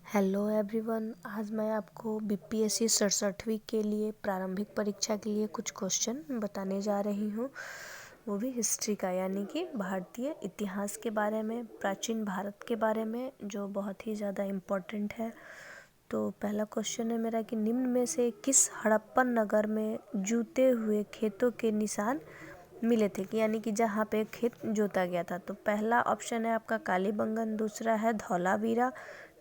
Hello everyone, आज मैं आपको बीपीएससी 67वीं के लिए प्रारंभिक परीक्षा के लिए कुछ क्वेश्चन बताने जा रही हूँ। वो भी हिस्ट्री का, यानी कि भारतीय इतिहास के बारे में, प्राचीन भारत के बारे में, जो बहुत ही ज़्यादा इम्पोर्टेंट है। तो पहला क्वेश्चन है मेरा कि निम्न में से किस हड़प्पन नगर में जूते हुए खेतों के निशान मिले थे, कि यानी कि जहाँ पे खेत जोता गया था। तो पहला ऑप्शन है आपका कालीबंगन, दूसरा है धौलावीरा,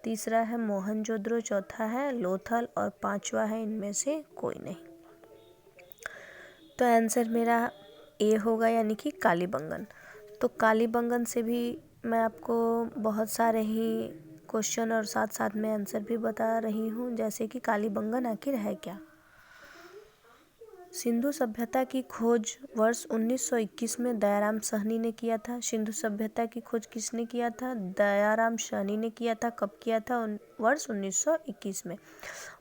तीसरा है मोहनजोदड़ो, चौथा है लोथल और पांचवा है इनमें से कोई नहीं। तो आंसर मेरा ए होगा, यानी कि कालीबंगन। तो कालीबंगन से भी मैं आपको बहुत सारे ही क्वेश्चन और साथ साथ में आंसर भी बता रही हूँ, जैसे कि कालीबंगन आखिर है क्या। सिंधु सभ्यता की खोज वर्ष 1921 में दयाराम साहनी ने किया था। सिंधु सभ्यता की खोज किसने किया था? दयाराम साहनी ने किया था। कब किया था? वर्ष 1921 में।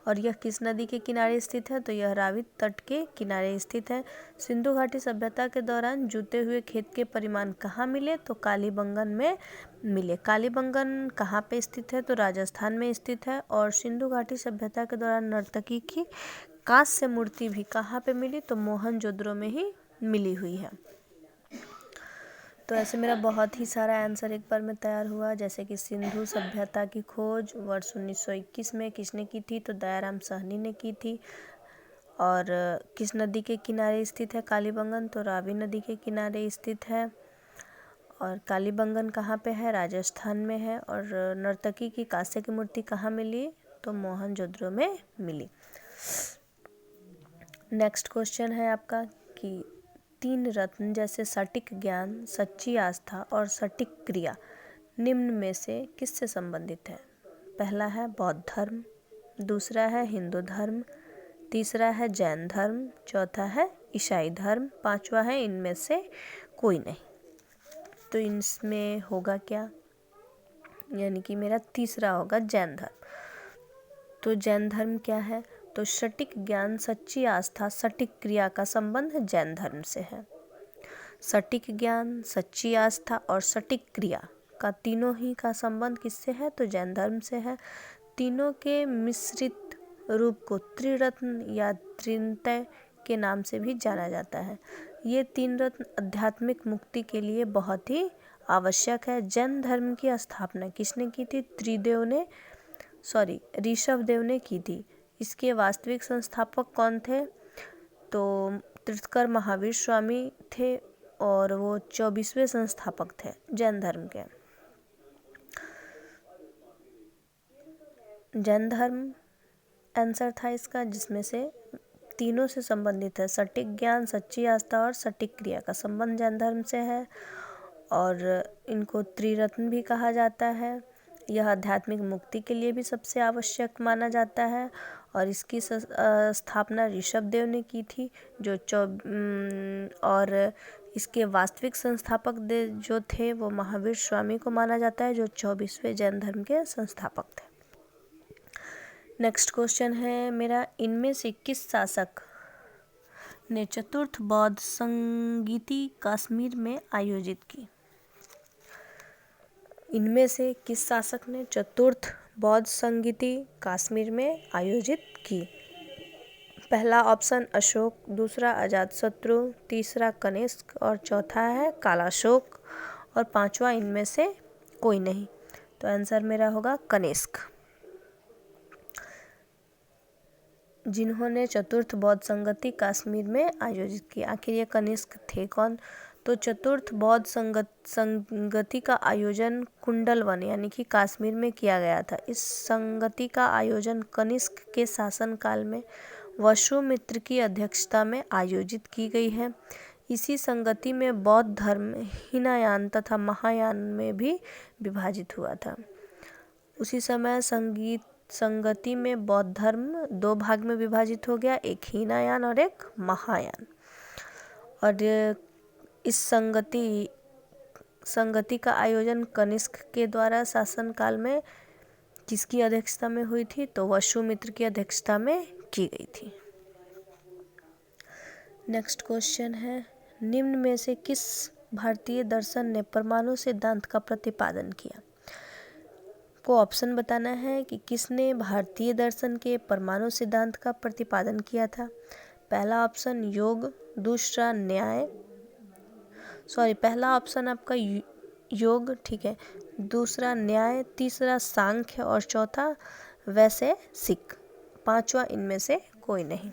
और यह किस नदी के किनारे स्थित है? तो यह रावी तट के किनारे स्थित है। सिंधु घाटी सभ्यता के दौरान जूते हुए खेत के परिमाण कहाँ मिले? तो कालीबंगन में मिले। कालीबंगन कहाँ पे स्थित है? तो राजस्थान में स्थित है। और सिंधु घाटी सभ्यता के दौरान नर्तकी की कांस्य मूर्ति भी कहाँ पे मिली? तो मोहनजोदड़ो में ही मिली हुई है। तो ऐसे मेरा बहुत ही सारा आंसर एक बार में तैयार हुआ, जैसे कि सिंधु सभ्यता की खोज वर्ष 1921 में किसने की थी? तो दयाराम साहनी ने की थी। और किस नदी के किनारे स्थित है कालीबंगन? तो रावी नदी के किनारे स्थित है। और कालीबंगन कहाँ पे है? राजस्थान में है। और नर्तकी की कांस्य की मूर्ति कहाँ मिली? तो मोहनजोदड़ो में मिली। नेक्स्ट क्वेश्चन है आपका कि तीन रत्न जैसे सटीक ज्ञान, सच्ची आस्था और सटीक क्रिया निम्न में से किससे संबंधित है? पहला है बौद्ध धर्म, दूसरा है हिंदू धर्म, तीसरा है जैन धर्म, चौथा है ईसाई धर्म, पांचवा है इनमें से कोई नहीं। तो इसमें होगा क्या? यानी कि मेरा तीसरा होगा जैन धर्म। तो जैन धर्म क्या है? तो सटीक ज्ञान, सच्ची आस्था, सटीक क्रिया का संबंध जैन धर्म से है। सटीक ज्ञान, सच्ची आस्था और सटीक क्रिया का तीनों ही का संबंध किससे है? तो जैन धर्म से है। तीनों के मिश्रित रूप को त्रिरत्न या त्रिनतय के नाम से भी जाना जाता है। ये तीन रत्न आध्यात्मिक मुक्ति के लिए बहुत ही आवश्यक है। जैन धर्म की स्थापना किसने की थी? ऋषभदेव ने की थी। इसके वास्तविक संस्थापक कौन थे? तो तीर्थंकर महावीर स्वामी थे और वो 24वें संस्थापक थे जैन धर्म के। जैन धर्म आंसर था इसका, जिसमें से तीनों से संबंधित है। सटीक ज्ञान, सच्ची आस्था और सटीक क्रिया का संबंध जैन धर्म से है। और इनको त्रिरत्न भी कहा जाता है। यह आध्यात्मिक मुक्ति के लिए भी सबसे आवश्यक माना जाता है। और इसकी स्थापना ऋषभदेव ने की थी, और इसके वास्तविक संस्थापक जो थे वो महावीर स्वामी को माना जाता है, जो 24वें जैन धर्म के संस्थापक थे। नेक्स्ट क्वेश्चन है मेरा, इनमें से किस शासक ने चतुर्थ बौद्ध संगीति कश्मीर में आयोजित की? इनमें से किस शासक ने चतुर्थ बौद्ध संगीति कश्मीर में आयोजित की? पहला ऑप्शन अशोक, दूसरा अजातशत्रु, तीसरा कनिष्क और चौथा है कालाशोक और पांचवा इनमें से कोई नहीं। तो आंसर मेरा होगा कनिष्क, जिन्होंने चतुर्थ बौद्ध संगति कश्मीर में आयोजित की। आखिर ये कनिष्क थे कौन? तो चतुर्थ बौद्ध संगति का आयोजन कुंडलवन यानी कि कश्मीर में किया गया था। इस संगति का आयोजन कनिष्क के शासनकाल में वसुमित्र की अध्यक्षता में आयोजित की गई है। इसी संगति में बौद्ध धर्म हीनयान तथा महायान में भी विभाजित हुआ था। उसी समय संगति में बौद्ध धर्म दो भाग में विभाजित हो गया, एक हीनयान और एक महायान। और इस संगति का आयोजन कनिष्क के द्वारा शासनकाल में किसकी अध्यक्षता में हुई थी? तो वसुमित्र की अध्यक्षता में की गई थी। नेक्स्ट क्वेश्चन है, निम्न में से किस भारतीय दर्शन ने परमाणु सिद्धांत का प्रतिपादन किया? आपको ऑप्शन बताना है कि किसने भारतीय दर्शन के परमाणु सिद्धांत का प्रतिपादन किया था। पहला ऑप्शन योग, दूसरा न्याय, पहला ऑप्शन आपका योग, ठीक है, दूसरा न्याय, तीसरा सांख्य और चौथा वैशेषिक। पांचवा इनमें से कोई नहीं।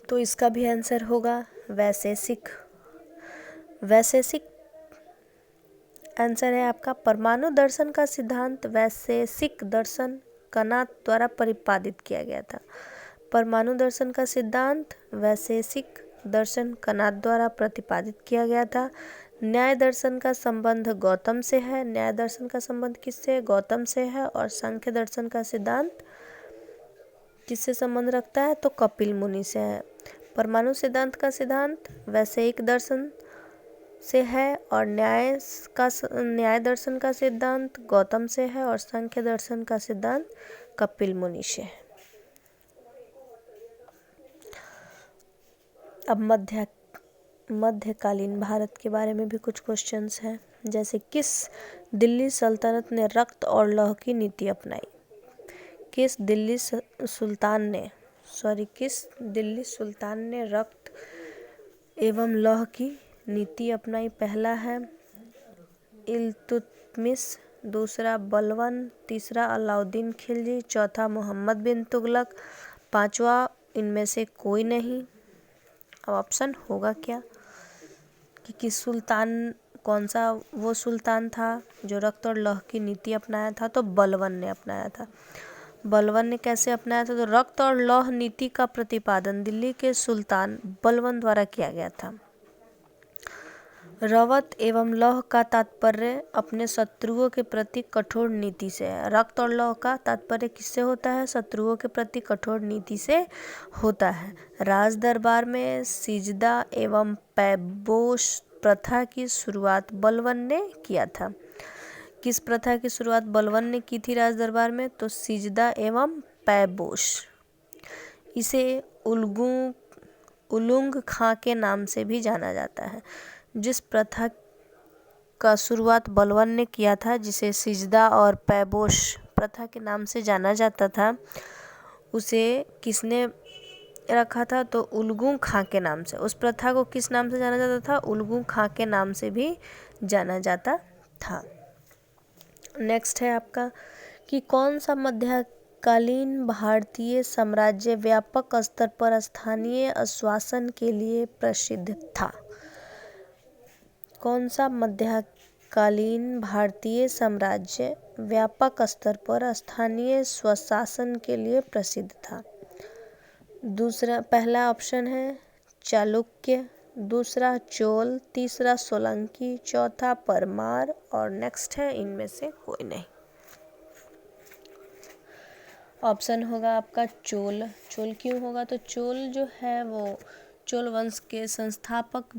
तो इसका भी आंसर होगा वैशेषिक। वैशेषिक आंसर है आपका। परमाणु दर्शन का सिद्धांत वैशेषिक दर्शन कनात द्वारा प्रतिपादित किया गया था। परमाणु दर्शन का सिद्धांत वैशेषिक दर्शन कनात द्वारा प्रतिपादित किया गया था। न्याय दर्शन का संबंध गौतम से है। न्याय दर्शन का संबंध किससे? गौतम से है। और सांख्य दर्शन का सिद्धांत किससे संबंध रखता है? तो कपिल मुनि से है। परमाणु सिद्धांत का सिद्धांत वैशेषिक दर्शन से है और न्याय दर्शन का सिद्धांत गौतम से है और सांख्य दर्शन का सिद्धांत कपिल मुनि से है। अब मध्यकालीन भारत के बारे में भी कुछ क्वेश्चंस हैं, जैसे किस दिल्ली सल्तनत ने रक्त और लौह की नीति अपनाई? किस दिल्ली सुल्तान ने रक्त एवं लौह की नीति अपनाई? पहला है इल्तुतमिश, दूसरा बलबन, तीसरा अलाउद्दीन खिलजी, चौथा मोहम्मद बिन तुगलक, पांचवा इनमें से कोई नहीं। अब ऑप्शन होगा क्या कि किस सुल्तान, कौन सा वो सुल्तान था जो रक्त और लौह की नीति अपनाया था? तो बलबन ने अपनाया था। बलबन ने कैसे अपनाया था? तो रक्त और लौह नीति का प्रतिपादन दिल्ली के सुल्तान बलबन द्वारा किया गया था। रवत एवं लौह का तात्पर्य अपने शत्रुओं के प्रति कठोर नीति से है। रक्त और लौह का तात्पर्य किससे होता है? शत्रुओं के प्रति कठोर नीति से होता है। राज दरबार में सिजदा एवं पैबोश प्रथा की शुरुआत बलबन ने किया था। किस प्रथा की शुरुआत बलबन ने की थी राज दरबार में? तो सिजदा एवं पैबोश। इसे उलुंग खां के नाम से भी जाना जाता है। जिस प्रथा का शुरुआत बलबन ने किया था, जिसे सिजदा और पैबोश प्रथा के नाम से जाना जाता था, उसे किसने रखा था? तो उलगू खां के नाम से। उस प्रथा को किस नाम से जाना जाता था? उलगू खां के नाम से भी जाना जाता था। नेक्स्ट है आपका कि कौन सा मध्यकालीन भारतीय साम्राज्य व्यापक स्तर पर स्थानीय आश्वासन के लिए प्रसिद्ध था? कौन सा मध्यकालीन भारतीय साम्राज्य व्यापक स्तर पर स्थानीय स्वशासन के लिए प्रसिद्ध था? पहला ऑप्शन है चालुक्य, दूसरा चोल, तीसरा सोलंकी, चौथा परमार और नेक्स्ट है इनमें से कोई नहीं। ऑप्शन होगा आपका चोल। चोल क्यों होगा? तो चोल जो है वो चोल वंश के संस्थापक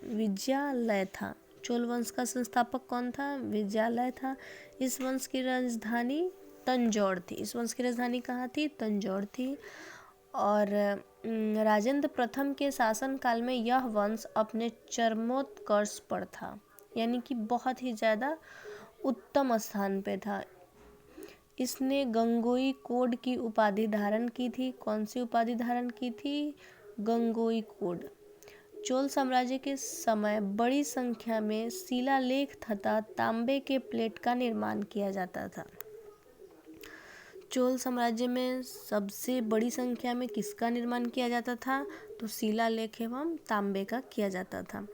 विजयालय था। चोल वंश का संस्थापक कौन था? विजयालय था। इस वंश की राजधानी तंजौर थी। इस वंश की राजधानी कहाँ थी? तंजौर थी। और राजेंद्र प्रथम के शासन काल में यह वंश अपने चरमोत्कर्ष पर था, यानी कि बहुत ही ज़्यादा उत्तम स्थान पे था। इसने गंगोई कोड की उपाधि धारण की थी। कौन सी उपाधि धारण की थी? गंगोई कोड। चोल साम्राज्य के समय बड़ी संख्या में शिलालेख तथा तांबे के प्लेट का निर्माण किया जाता था। चोल साम्राज्य में सबसे बड़ी संख्या में किसका निर्माण किया जाता था? तो शिलालेख एवं तांबे का किया जाता था।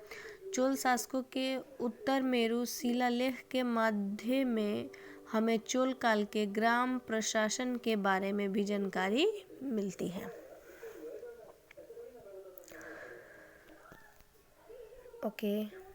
चोल शासकों के उत्तर मेरु शिलालेख के माध्यम में हमें चोल काल के ग्राम प्रशासन के बारे में भी जानकारी मिलती है। ओके।